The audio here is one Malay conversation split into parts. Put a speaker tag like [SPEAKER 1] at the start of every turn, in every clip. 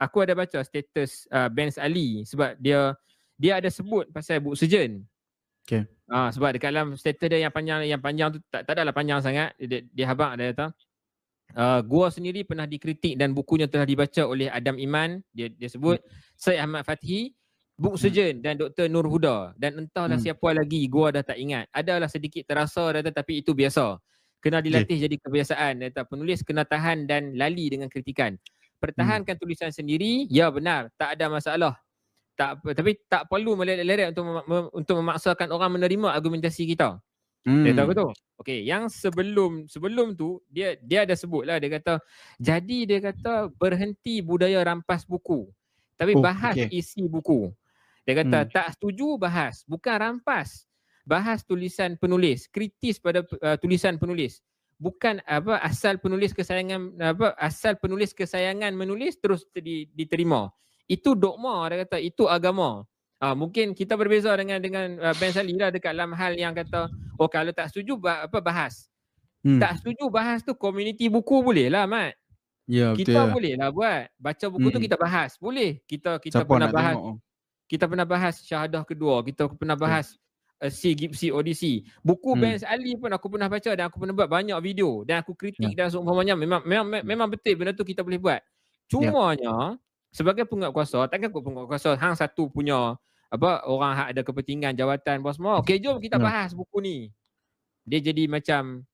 [SPEAKER 1] aku ada baca status Benz Ali sebab dia ada sebut pasal book surgeon.
[SPEAKER 2] Okay.
[SPEAKER 1] Sebab dekat dalam status dia yang panjang tu tak adalah panjang sangat. Dia habaq dia kata Gua sendiri pernah dikritik dan bukunya telah dibaca oleh Adam Iman. Dia sebut Syed Ahmad Fathi, book surgeon dan Dr. Nur Huda dan entahlah siapa lagi, gua dah tak ingat. Adalah sedikit terasa tapi itu biasa. Kena dilatih jadi kebiasaan. Penulis kena tahan dan lali dengan kritikan. Pertahankan tulisan sendiri, ya benar, tak ada masalah. Tapi tak perlu melerak-lerak untuk memaksakan orang menerima argumentasi kita. Dia tahu tu. Okey, yang sebelum tu dia ada sebutlah, dia kata dia kata berhenti budaya rampas buku. Tapi bahas isi buku. Dia kata tak setuju bahas, bukan rampas. Bahas tulisan penulis, kritis pada tulisan penulis. Bukan asal penulis kesayangan menulis terus diterima. Itu dogma, dia kata, itu agama. Mungkin kita berbeza dengan Ben Sali lah dekat dalam hal yang kata kalau tak setuju bahas. Tak setuju bahas tu community buku boleh lah, Mat.
[SPEAKER 2] Ya,
[SPEAKER 1] kita boleh lah buat. Baca buku tu kita bahas. Boleh. Kita pernah bahas. Kita pernah bahas Syahadah Kedua. Kita pernah bahas Sea Gypsy Odyssey. Buku Ben Ali pun aku pernah baca dan aku pernah buat banyak video dan aku kritik dan seumpamanya memang betul benda tu kita boleh buat. Cumanya sebagai penguatkuasa, takkan penguatkuasa hang satu punya orang hak ada kepentingan jawatan bos semua. Okey, jom kita bahas buku ni. Dia jadi macam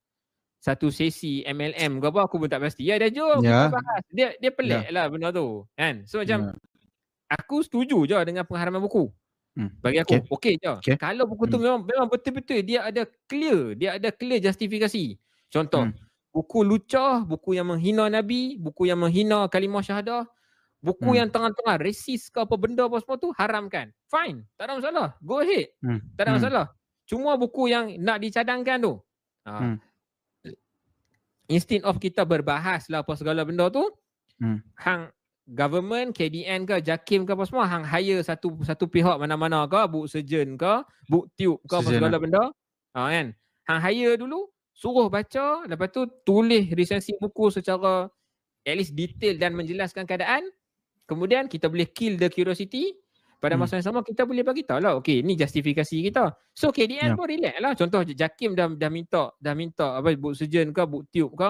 [SPEAKER 1] satu sesi MLM ke apa, aku pun tak pasti. Ya dah, jom kita bahas. Dia pelik lah benda tu, kan? So macam aku setuju je dengan pengharaman buku. Bagi aku okey je. Kalau buku tu memang betul-betul dia ada clear justifikasi. Contoh, buku lucah, buku yang menghina Nabi, buku yang menghina kalimah syahadah, buku yang tengah-tengah resis ke apa benda apa semua tu, haramkan. Fine, tak ada masalah. Go ahead. Tak ada masalah. Cuma buku yang nak dicadangkan tu, instead of kita berbahas lah apa segala benda tu, hang government, KDN ke, JAKIM ke apa semua, hang hire satu pihak mana-mana ke, book surgeon ke, book tube ke, apa segala benda, kan? Hang hire dulu, suruh baca, lepas tu tulis resensi buku secara at least detail dan menjelaskan keadaan. Kemudian kita boleh kill the curiosity. Pada masa yang sama kita boleh bagi tahu lah, okey, ni justifikasi kita. So KDN pun relax lah. Contoh JAKIM dah minta book surgeon ke, book tube ke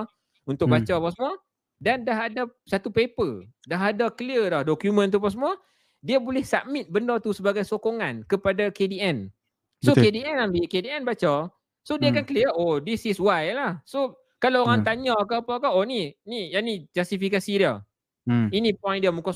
[SPEAKER 1] untuk baca apa semua. Dan dah ada satu paper, dah ada clear dah dokumen tu apa semua. Dia boleh submit benda tu sebagai sokongan kepada KDN. So KDN ambil, KDN baca. So dia akan clear, this is why lah. So kalau orang tanya ke apa ke, ni yang ni justifikasi dia. Ini point dia, muka